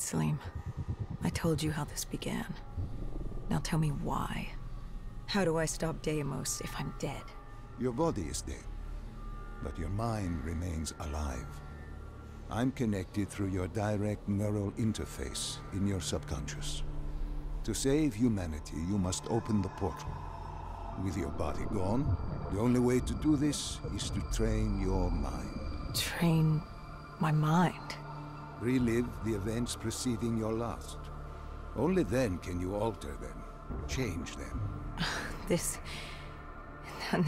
Salim. I told you how this began. Now tell me why. How do I stop Deimos if I'm dead? Your body is dead, but your mind remains alive. I'm connected through your direct neural interface in your subconscious. To save humanity, you must open the portal. With your body gone, the only way to do this is to train your mind. Train my mind? Relive the events preceding your last. Only then can you alter them, change them.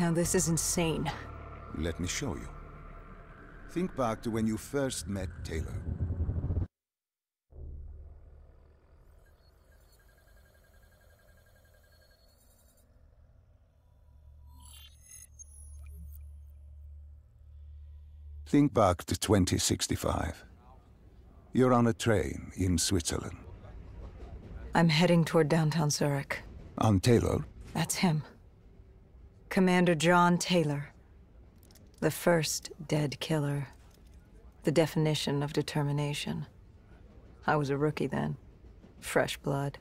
Now this is insane. Let me show you. Think back to when you first met Taylor. Think back to 2065. You're on a train in Switzerland. I'm heading toward downtown Zurich. On Taylor? That's him. Commander John Taylor. The first dead killer. The definition of determination. I was a rookie then. Fresh blood.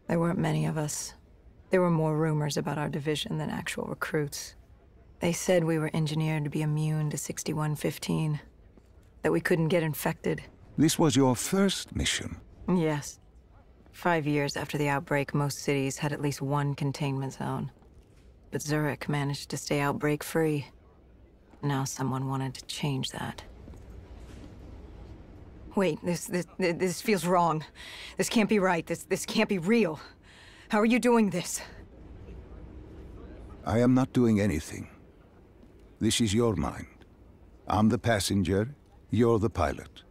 There weren't many of us. There were more rumors about our division than actual recruits. They said we were engineered to be immune to 6115. That we couldn't get infected. This was your first mission? Yes. 5 years after the outbreak, most cities had at least one containment zone. But Zurich managed to stay outbreak-free. Now someone wanted to change that. Wait, this feels wrong. This can't be right. This can't be real. How are you doing this? I am not doing anything. This is your mind. I'm the passenger, you're the pilot.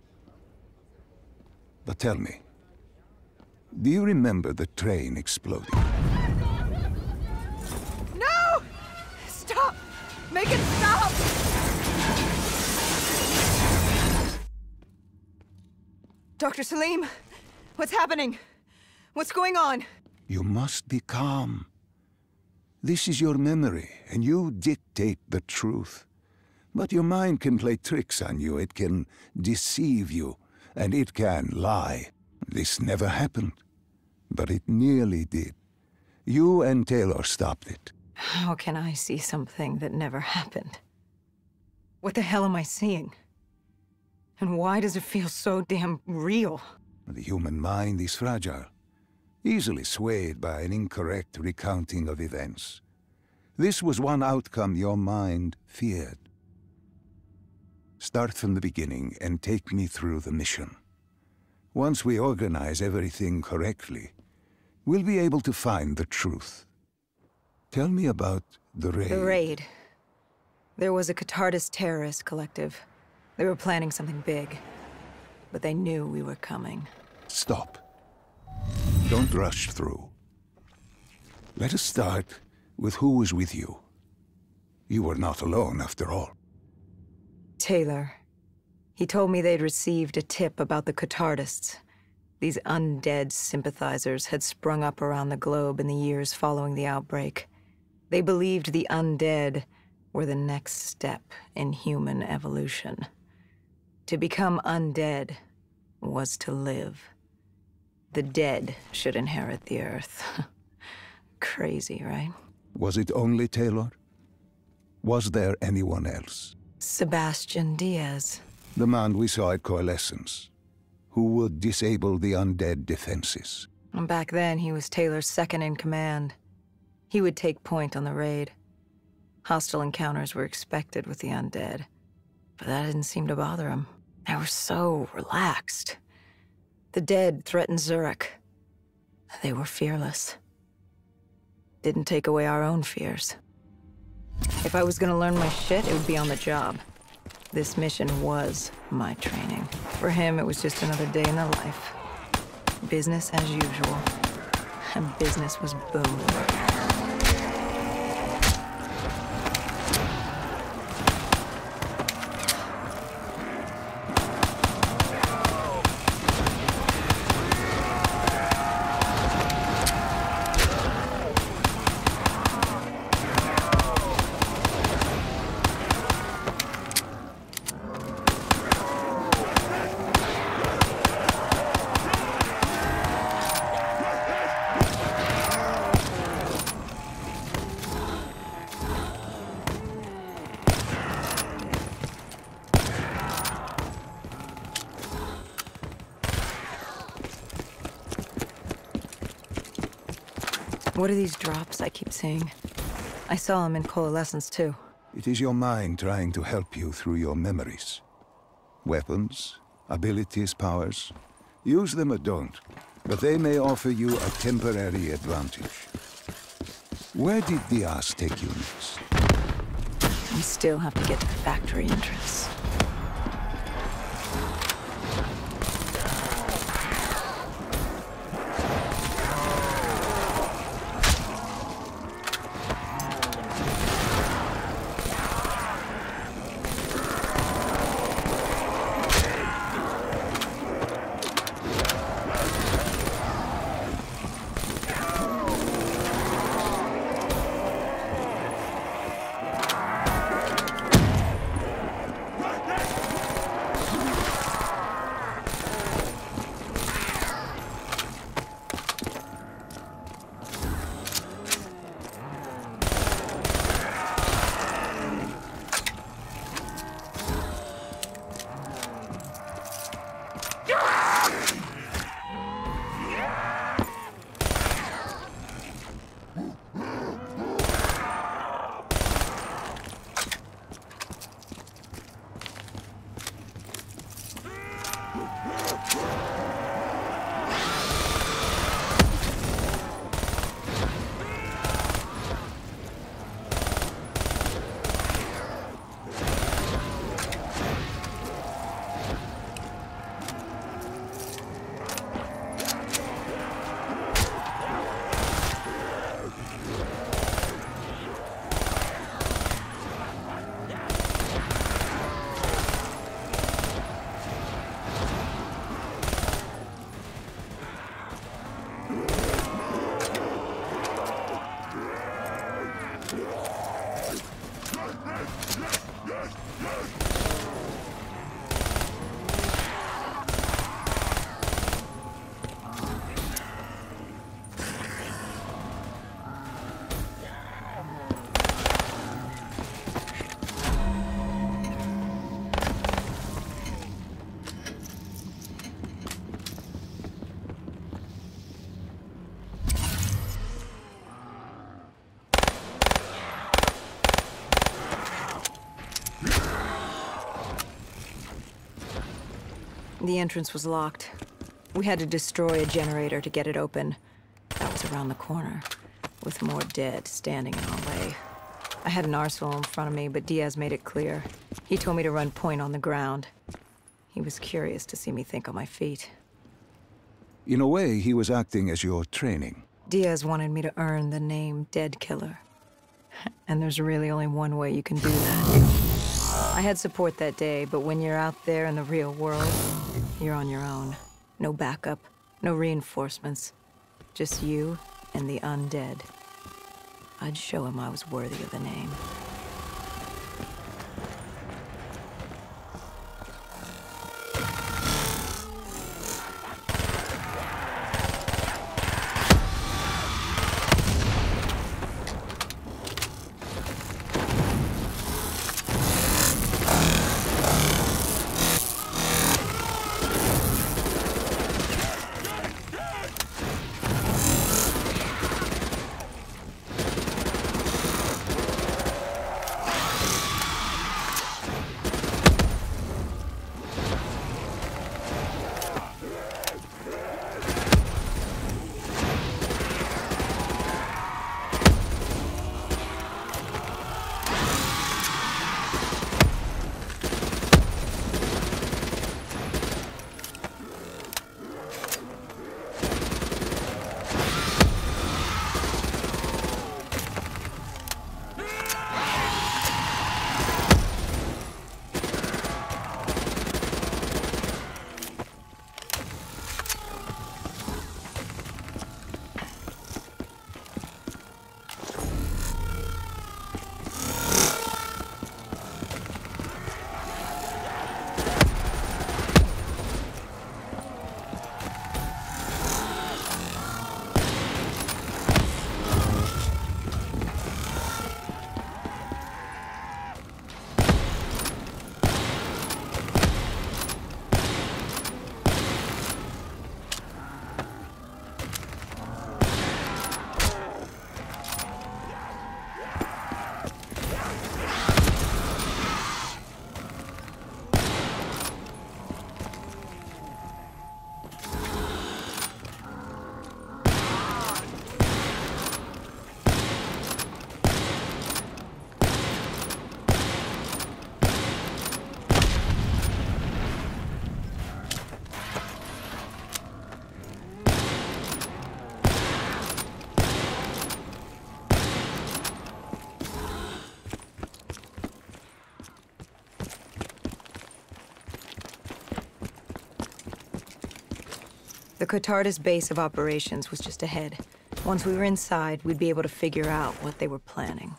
But tell me, do you remember the train exploding? No! Stop! Make it stop! Dr. Salim, what's happening? What's going on? You must be calm. This is your memory, and you dictate the truth. But your mind can play tricks on you. It can deceive you, and it can lie. This never happened, but it nearly did. You and Taylor stopped it. How can I see something that never happened? What the hell am I seeing? And why does it feel so damn real? The human mind is fragile, easily swayed by an incorrect recounting of events. This was one outcome your mind feared. Start from the beginning and take me through the mission. Once we organize everything correctly, we'll be able to find the truth. Tell me about the raid. The raid. There was a Catardist terrorist collective. They were planning something big, but they knew we were coming. Stop. Don't rush through. Let us start with who was with you. You were not alone, after all. Taylor. He told me they'd received a tip about the Catardists. These undead sympathizers had sprung up around the globe in the years following the outbreak. They believed the undead were the next step in human evolution. To become undead was to live. The dead should inherit the Earth. Crazy, right? Was it only Taylor? Was there anyone else? Sebastian Diaz. The man we saw at Coalescence, who would disable the undead defenses. And back then, he was Taylor's second in command. He would take point on the raid. Hostile encounters were expected with the undead, but that didn't seem to bother him. They were so relaxed. The dead threatened Zurich. They were fearless. Didn't take away our own fears. If I was gonna learn my shit, it would be on the job. This mission was my training. For him, it was just another day in the life. Business as usual. And business was booming. What are these drops I keep seeing? I saw them in Coalescence, too. It is your mind trying to help you through your memories. Weapons, abilities, powers. Use them or don't, but they may offer you a temporary advantage. Where did Diaz take you next? We still have to get to the factory entrance. The entrance was locked. We had to destroy a generator to get it open. That was around the corner, with more dead standing in our way. I had an arsenal in front of me, but Diaz made it clear. He told me to run point on the ground. He was curious to see me think on my feet. In a way, he was acting as your training. Diaz wanted me to earn the name Dead Killer. And there's really only one way you can do that. I had support that day, but when you're out there in the real world, you're on your own. No backup, no reinforcements. Just you and the undead. I'd show him I was worthy of the name. The Cotardis base of operations was just ahead. Once we were inside, we'd be able to figure out what they were planning.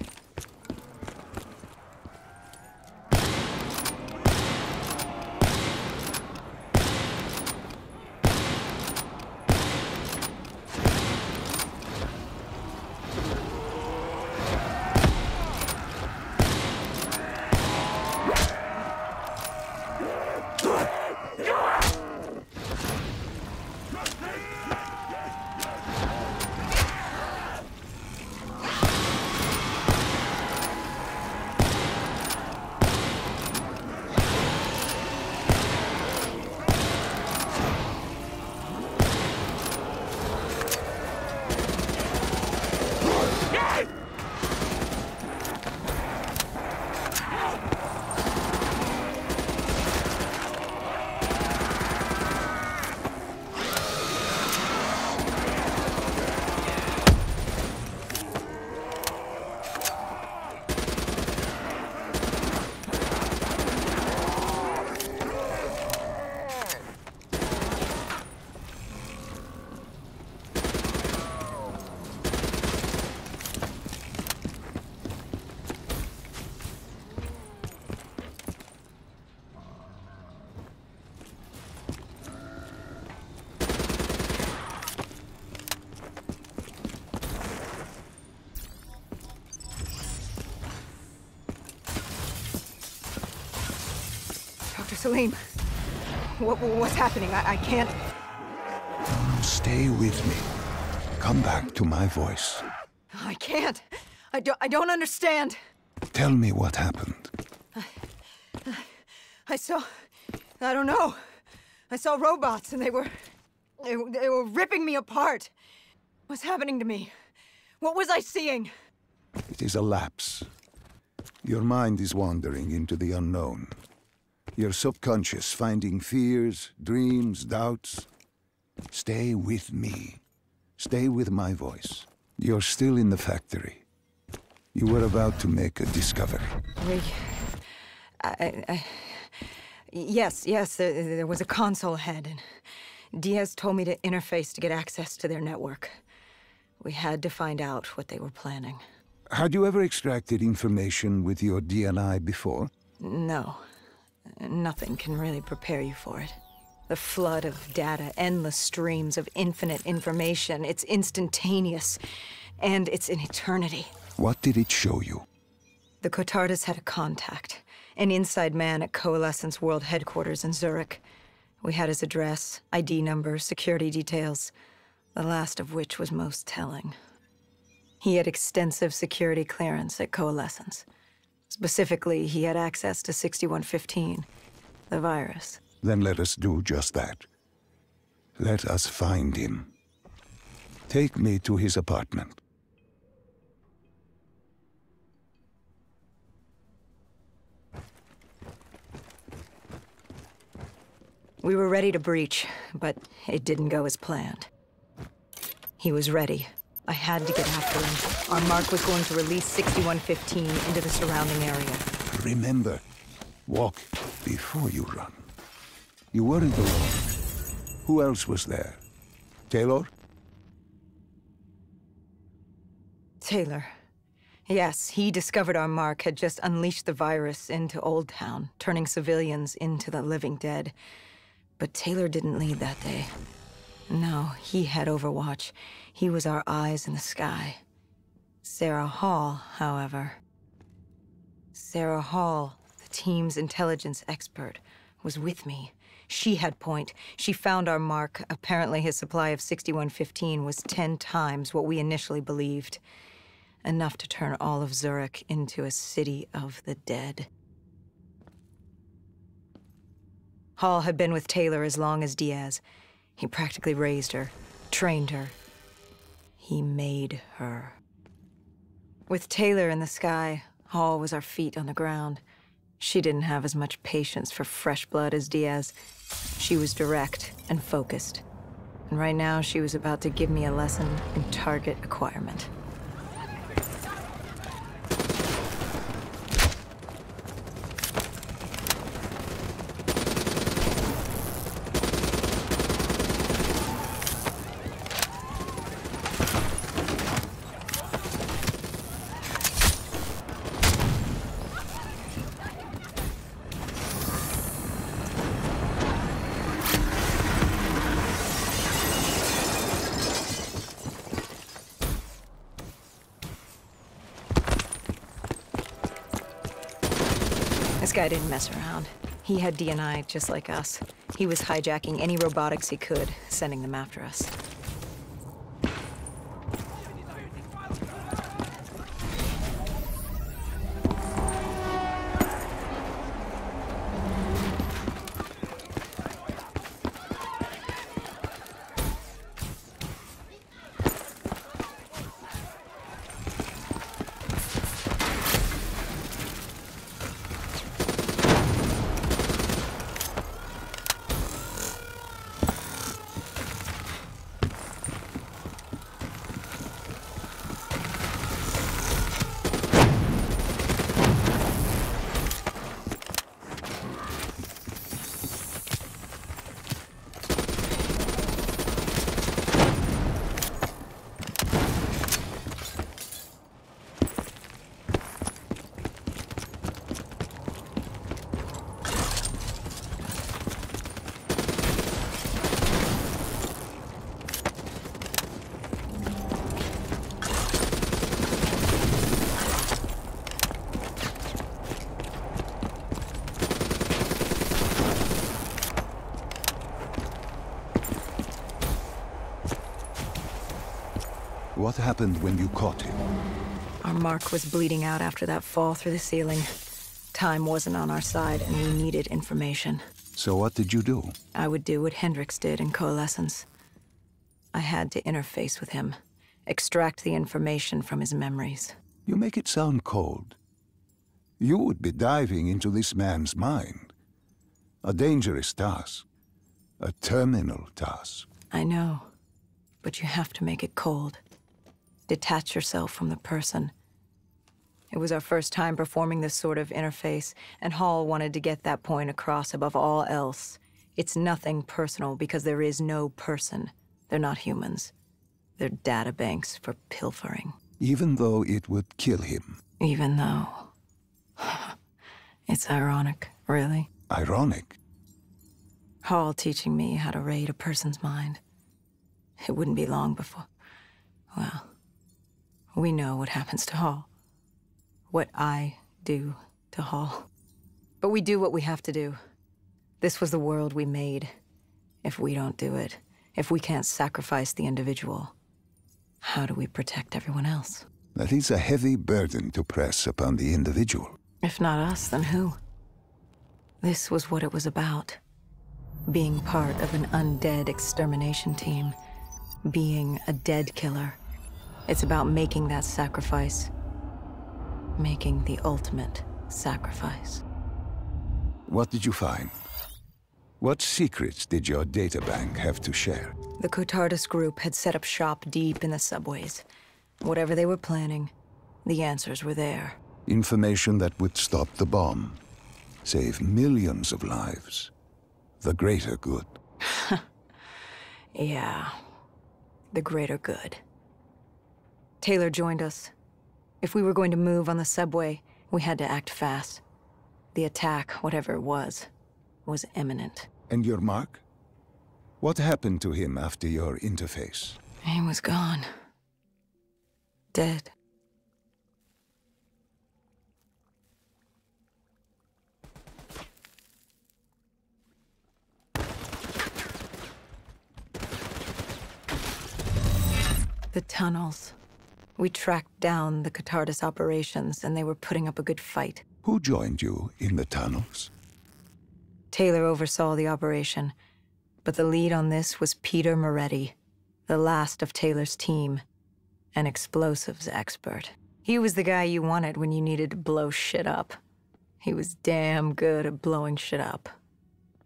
Salim, what's happening? I can't... Stay with me. Come back to my voice. I can't. I don't understand. Tell me what happened. I don't know. I saw robots and they were ripping me apart. What's happening to me? What was I seeing? It is a lapse. Your mind is wandering into the unknown. Your subconscious finding fears, dreams, doubts. Stay with me. Stay with my voice. You're still in the factory. You were about to make a discovery. Yes, there was a console ahead, and Diaz told me to interface to get access to their network. We had to find out what they were planning. Had you ever extracted information with your DNI before? No. Nothing can really prepare you for it. The flood of data, endless streams of infinite information, it's instantaneous, and it's an eternity. What did it show you? The Cotardis had a contact, an inside man at Coalescence World Headquarters in Zurich. We had his address, ID number, security details, the last of which was most telling. He had extensive security clearance at Coalescence. Specifically, he had access to 6115, the virus. Then let us do just that. Let us find him. Take me to his apartment. We were ready to breach, but it didn't go as planned. He was ready. I had to get after him. Our mark was going to release 6115 into the surrounding area. Remember, walk before you run. You weren't alone. Who else was there? Taylor? Taylor. Yes, he discovered our mark had just unleashed the virus into Old Town, turning civilians into the living dead. But Taylor didn't lead that day. No, he had Overwatch. He was our eyes in the sky. Sarah Hall, however... Sarah Hall, the team's intelligence expert, was with me. She had point. She found our mark. Apparently his supply of 6115 was 10 times what we initially believed. Enough to turn all of Zurich into a city of the dead. Hall had been with Taylor as long as Diaz. He practically raised her, trained her. He made her. With Taylor in the sky, Hall was our feet on the ground. She didn't have as much patience for fresh blood as Diaz. She was direct and focused. And right now, she was about to give me a lesson in target acquirement. This guy didn't mess around. He had DNI just like us. He was hijacking any robotics he could, sending them after us. What happened when you caught him? Our mark was bleeding out after that fall through the ceiling. Time wasn't on our side, and we needed information. So what did you do? I would do what Hendricks did in Coalescence. I had to interface with him, extract the information from his memories. You make it sound cold. You would be diving into this man's mind. A dangerous task. A terminal task. I know, but you have to make it cold. Detach yourself from the person. It was our first time performing this sort of interface, and Hall wanted to get that point across above all else. It's nothing personal because there is no person. They're not humans. They're data banks for pilfering. Even though it would kill him. Even though... It's ironic, really. Ironic? Hall teaching me how to raid a person's mind. It wouldn't be long before... Well, we know what happens to Hall. What I do to Hall. But we do what we have to do. This was the world we made. If we don't do it, if we can't sacrifice the individual, how do we protect everyone else? That is a heavy burden to press upon the individual. If not us, then who? This was what it was about. Being part of an undead extermination team. Being a dead killer. It's about making that sacrifice. Making the ultimate sacrifice. What did you find? What secrets did your databank have to share? The Cotardus group had set up shop deep in the subways. Whatever they were planning, the answers were there. Information that would stop the bomb. Save millions of lives. The greater good. Yeah. The greater good. Taylor joined us. If we were going to move on the subway, we had to act fast. The attack, whatever it was imminent. And your mark? What happened to him after your interface? He was gone. Dead. The tunnels. We tracked down the Cotardus operations, and they were putting up a good fight. Who joined you in the tunnels? Taylor oversaw the operation, but the lead on this was Peter Moretti, the last of Taylor's team, an explosives expert. He was the guy you wanted when you needed to blow shit up. He was damn good at blowing shit up,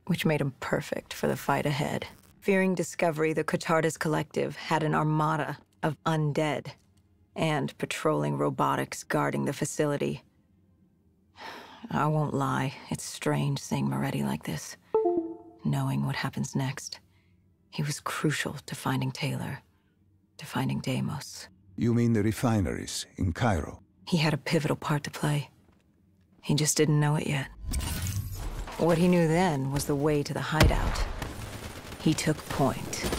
which made him perfect for the fight ahead. Fearing discovery, the Cotardus Collective had an armada of undead and patrolling robotics guarding the facility. I won't lie, it's strange seeing Moretti like this, knowing what happens next. He was crucial to finding Taylor, to finding Deimos. You mean the refineries in Cairo? He had a pivotal part to play. He just didn't know it yet. What he knew then was the way to the hideout. He took point.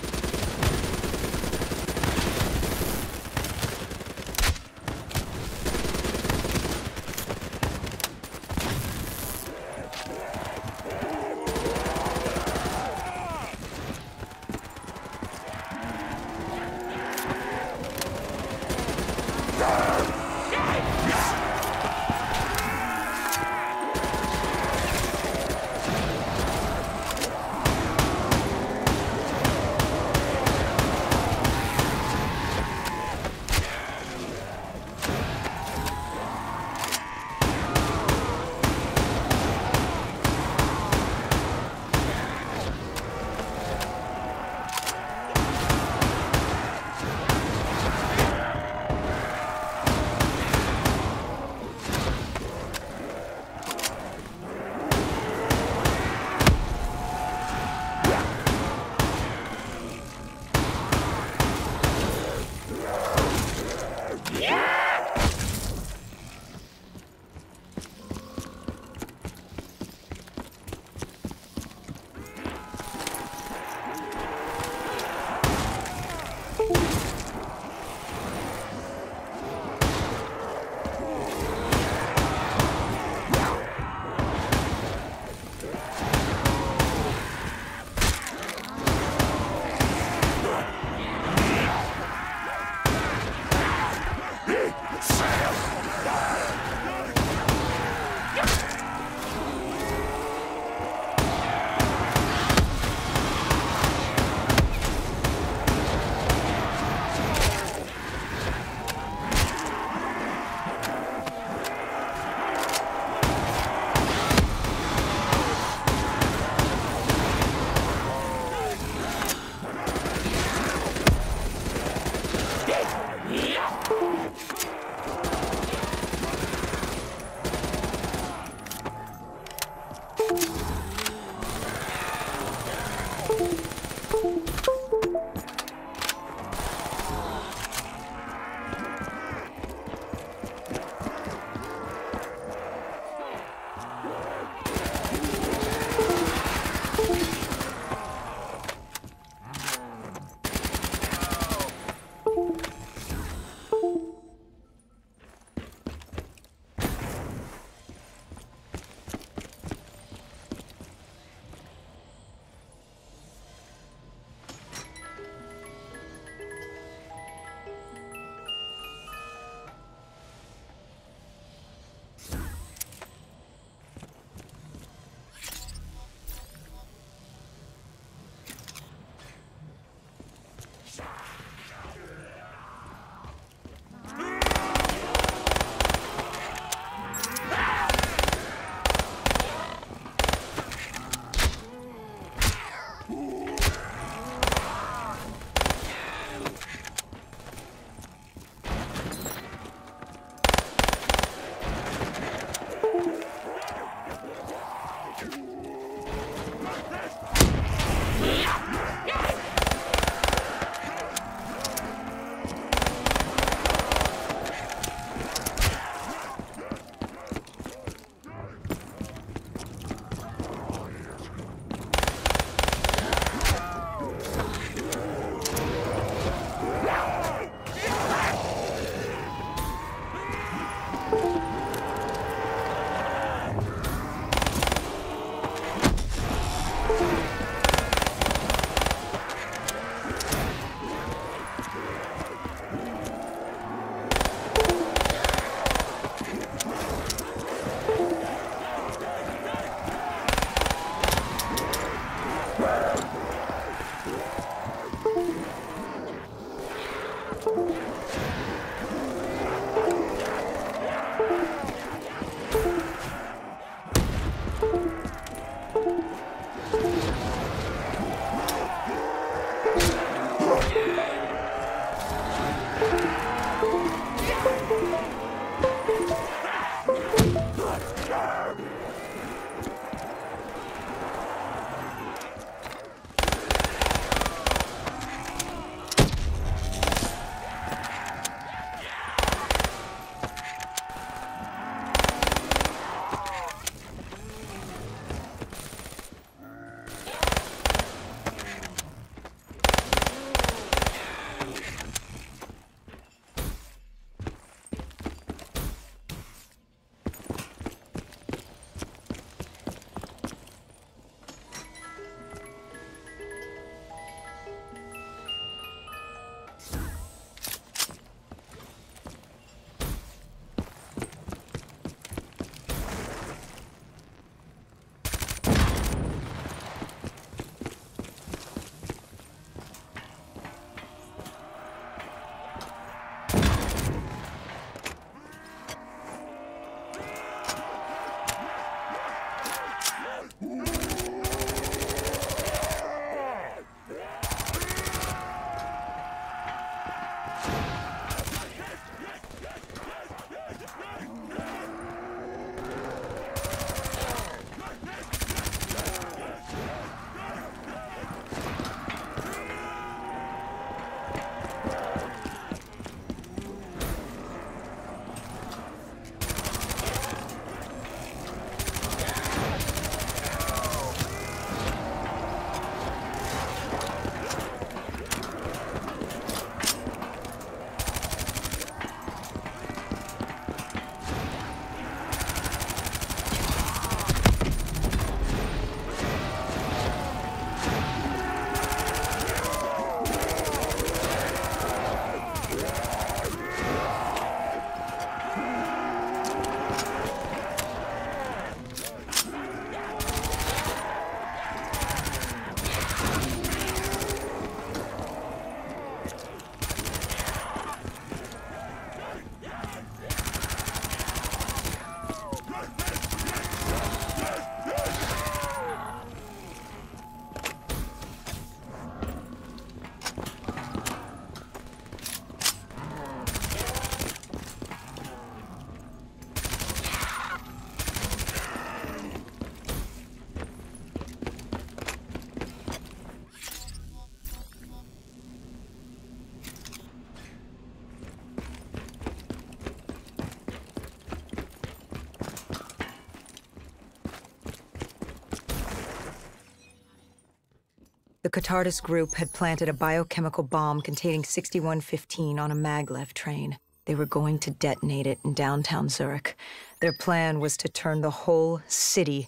The Catardus group had planted a biochemical bomb containing 6115 on a maglev train. They were going to detonate it in downtown Zurich. Their plan was to turn the whole city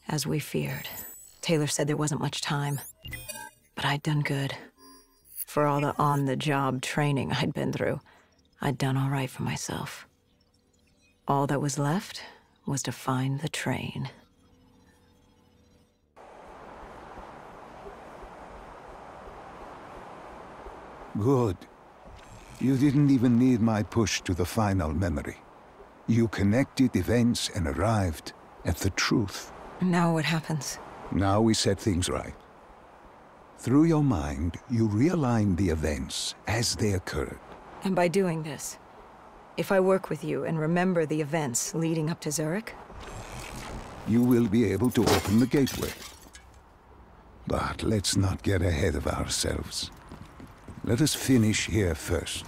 as we feared. Taylor said there wasn't much time, but I'd done good. For all the on-the-job training I'd been through, I'd done all right for myself. All that was left was to find the train. Good. You didn't even need my push to the final memory. You connected events and arrived at the truth. Now what happens? Now we set things right. Through your mind, you realign the events as they occurred. And by doing this, if I work with you and remember the events leading up to Zurich, you will be able to open the gateway. But let's not get ahead of ourselves. Let us finish here first.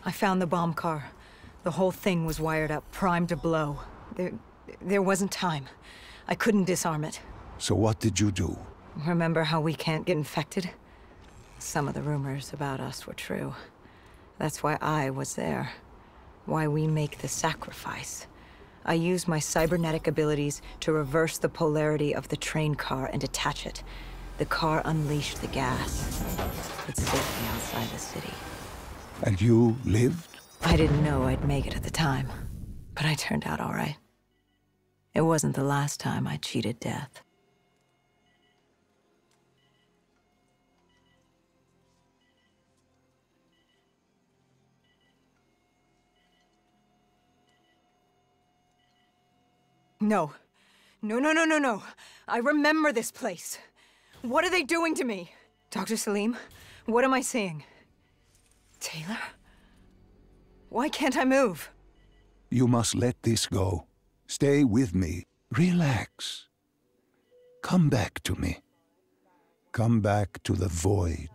I found the bomb car. The whole thing was wired up, primed to blow. There wasn't time. I couldn't disarm it. So what did you do? Remember how we can't get infected? Some of the rumors about us were true. That's why I was there. Why we make the sacrifice. I used my cybernetic abilities to reverse the polarity of the train car and detach it. The car unleashed the gas. It saved me outside the city. And you lived? I didn't know I'd make it at the time, but I turned out all right. It wasn't the last time I cheated death. No. No. I remember this place. What are they doing to me? Dr. Salim, what am I seeing? Taylor? Why can't I move? You must let this go. Stay with me. Relax. Come back to me. Come back to the void.